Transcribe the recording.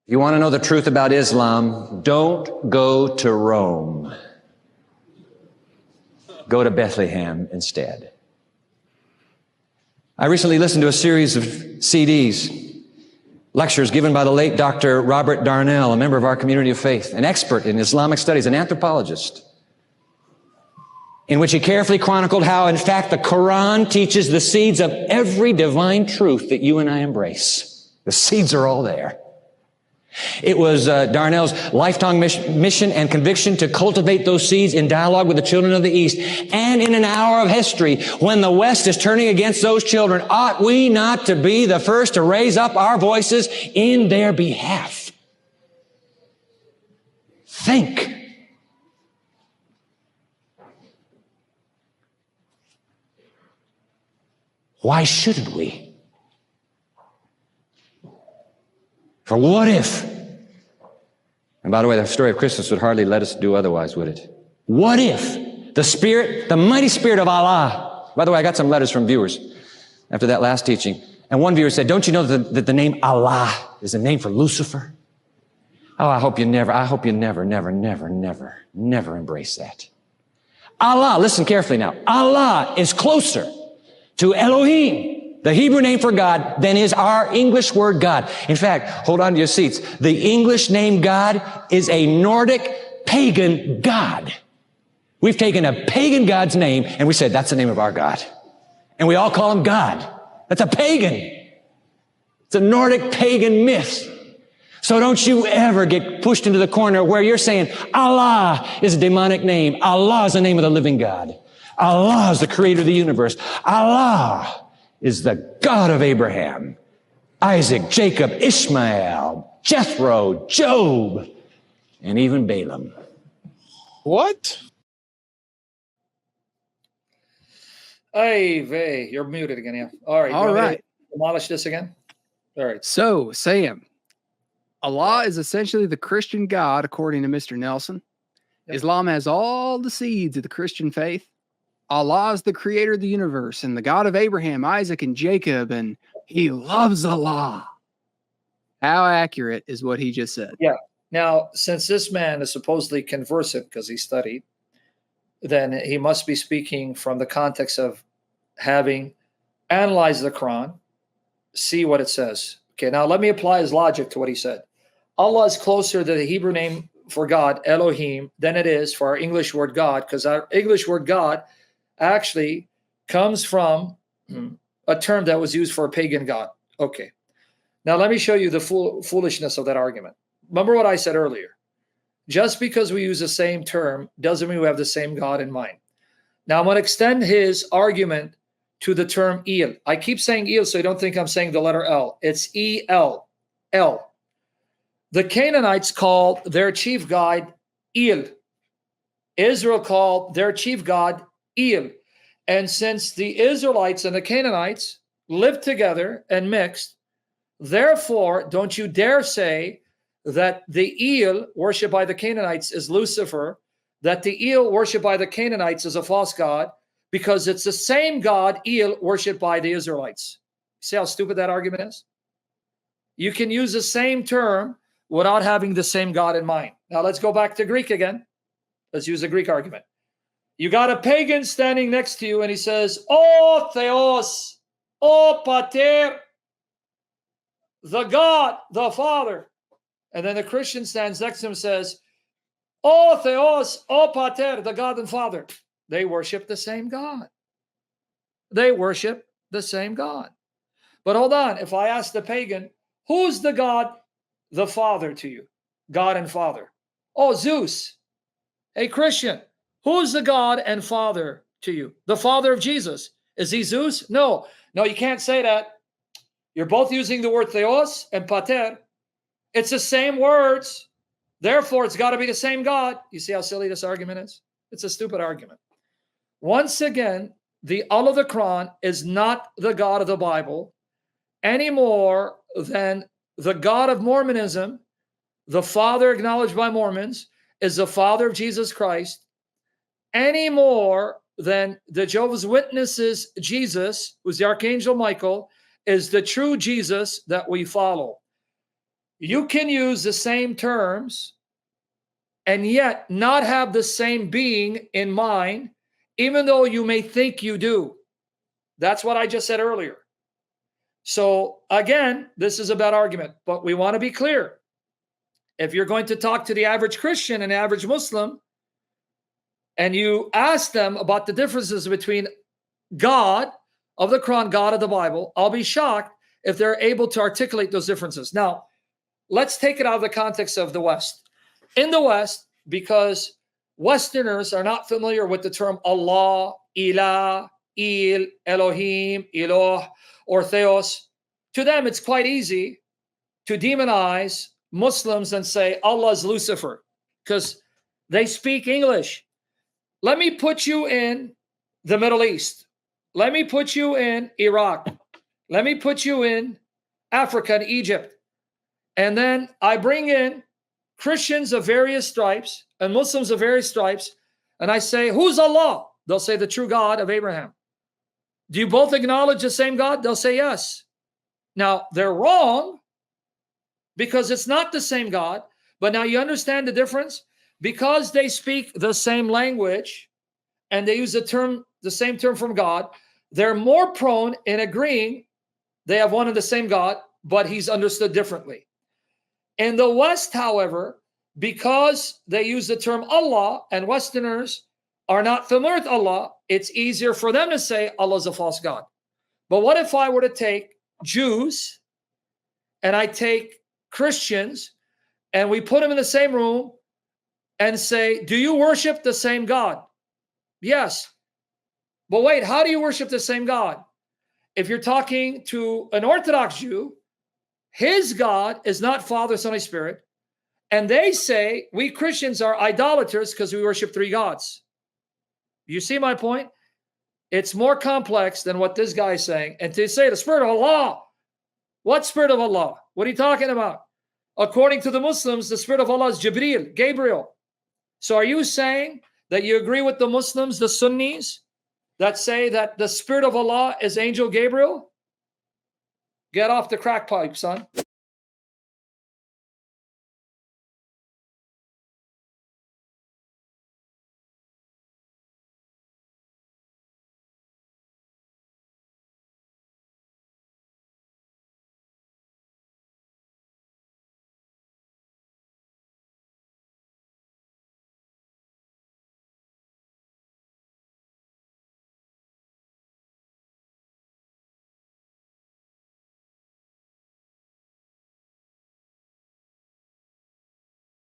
If you want to know the truth about Islam, don't go to Rome. Go to Bethlehem instead. I recently listened to a series of CDs, lectures given by the late Dr. Robert Darnell, a member of our community of faith, an expert in Islamic studies, an anthropologist, in which he carefully chronicled how, in fact, the Quran teaches the seeds of every divine truth that you and I embrace. The seeds are all there. It was Darnell's lifetime mission and conviction to cultivate those seeds in dialogue with the children of the East. And in an hour of history, when the West is turning against those children, ought we not to be the first to raise up our voices in their behalf? Think. Why shouldn't we? For what if? And by the way, the story of Christmas would hardly let us do otherwise, would it? What if the Spirit, the mighty Spirit of Allah, by the way, I got some letters from viewers after that last teaching, and one viewer said, don't you know that the name Allah is a name for Lucifer? Oh, I hope you never embrace that. Allah, listen carefully now, Allah is closer to Elohim, the Hebrew name for God, than is our English word God. In fact, hold on to your seats. The English name God is a Nordic pagan god. We've taken a pagan god's name and we said, that's the name of our God. And we all call him God. That's a pagan. It's a Nordic pagan myth. So don't you ever get pushed into the corner where you're saying, Allah is a demonic name. Allah is the name of the living God. Allah is the creator of the universe. Allah is the God of Abraham, Isaac, Jacob, Ishmael, Jethro, Job, and even Balaam. What? Hey, Vay, you're muted again. Yeah. All right. All right. Demolish this again. All right. So, Sam, Allah is essentially the Christian God, according to Mr. Nelson. Yep. Islam has all the seeds of the Christian faith. Allah is the creator of the universe and the God of Abraham, Isaac, and Jacob, and he loves Allah. How accurate is what he just said? Yeah. Now, since this man is supposedly conversant because he studied, then he must be speaking from the context of having analyzed the Quran, see what it says. Okay, now let me apply his logic to what he said. Allah is closer to the Hebrew name for God, Elohim, than it is for our English word God, because our English word God actually comes from a term that was used for a pagan god. Okay. Now let me show you the foolishness of that argument. Remember what I said earlier. Just because we use the same term doesn't mean we have the same God in mind. Now I'm going to extend his argument to the term El. I keep saying El so you don't think I'm saying the letter L. It's E-L. El. The Canaanites called their chief god El. Israel called their chief god El. And since the Israelites and the Canaanites lived together and mixed, therefore, don't you dare say that the El worshipped by the Canaanites is Lucifer, that the El worshipped by the Canaanites is a false god, because it's the same God, El, worshipped by the Israelites. See how stupid that argument is? You can use the same term without having the same God in mind. Now let's go back to Greek again. Let's use the Greek argument. You got a pagan standing next to you and he says, O Theos, O Pater, the God, the Father. And then the Christian stands next to him and says, O Theos, O Pater, the God and Father. They worship the same God. They worship the same God. But hold on, if I ask the pagan, who's the God, the Father to you? God and Father. Oh, Zeus. Hey, Christian, who's the God and Father to you? The Father of Jesus. Is he Zeus? No, you can't say that. You're both using the word theos and pater. It's the same words. Therefore, it's got to be the same God. You see how silly this argument is? It's a stupid argument. Once again, the Allah of the Quran is not the God of the Bible any more than the God of Mormonism, the Father acknowledged by Mormons, is the Father of Jesus Christ, any more than the Jehovah's Witnesses Jesus, who's the Archangel Michael, is the true Jesus that we follow. You can use the same terms and yet not have the same being in mind, even though you may think you do. That's what I just said earlier. So again, this is about argument, but we want to be clear. If you're going to talk to the average Christian and average Muslim, and you ask them about the differences between God of the Quran, God of the Bible, I'll be shocked if they're able to articulate those differences. Now, let's take it out of the context of the West. In the West, because Westerners are not familiar with the term Allah, Ilah, Il, Elohim, Eloh, or Theos, to them it's quite easy to demonize Muslims and say Allah is Lucifer because they speak English. Let me put you in the Middle East. Let me put you in Iraq. Let me put you in Africa and Egypt. And then I bring in Christians of various stripes and Muslims of various stripes, and I say, who's Allah? They'll say the true God of Abraham. Do you both acknowledge the same God? They'll say yes. Now, they're wrong because it's not the same God, but now you understand the difference? Because they speak the same language and they use the same term from God, they're more prone in agreeing they have one and the same God, but he's understood differently. In the West, however, because they use the term Allah and Westerners are not familiar with Allah, it's easier for them to say Allah is a false God. But what if I were to take Jews and I take Christians and we put them in the same room and say, do you worship the same God? Yes. But wait, how do you worship the same God? If you're talking to an Orthodox Jew, his God is not Father, Son, Holy Spirit. And they say, we Christians are idolaters because we worship three gods. You see my point? It's more complex than what this guy is saying. And to say the Spirit of Allah, what Spirit of Allah? What are you talking about? According to the Muslims, the Spirit of Allah is Jibreel, Gabriel. So are you saying that you agree with the Muslims, the Sunnis, that say that the Spirit of Allah is Angel Gabriel? Get off the crack pipe, son.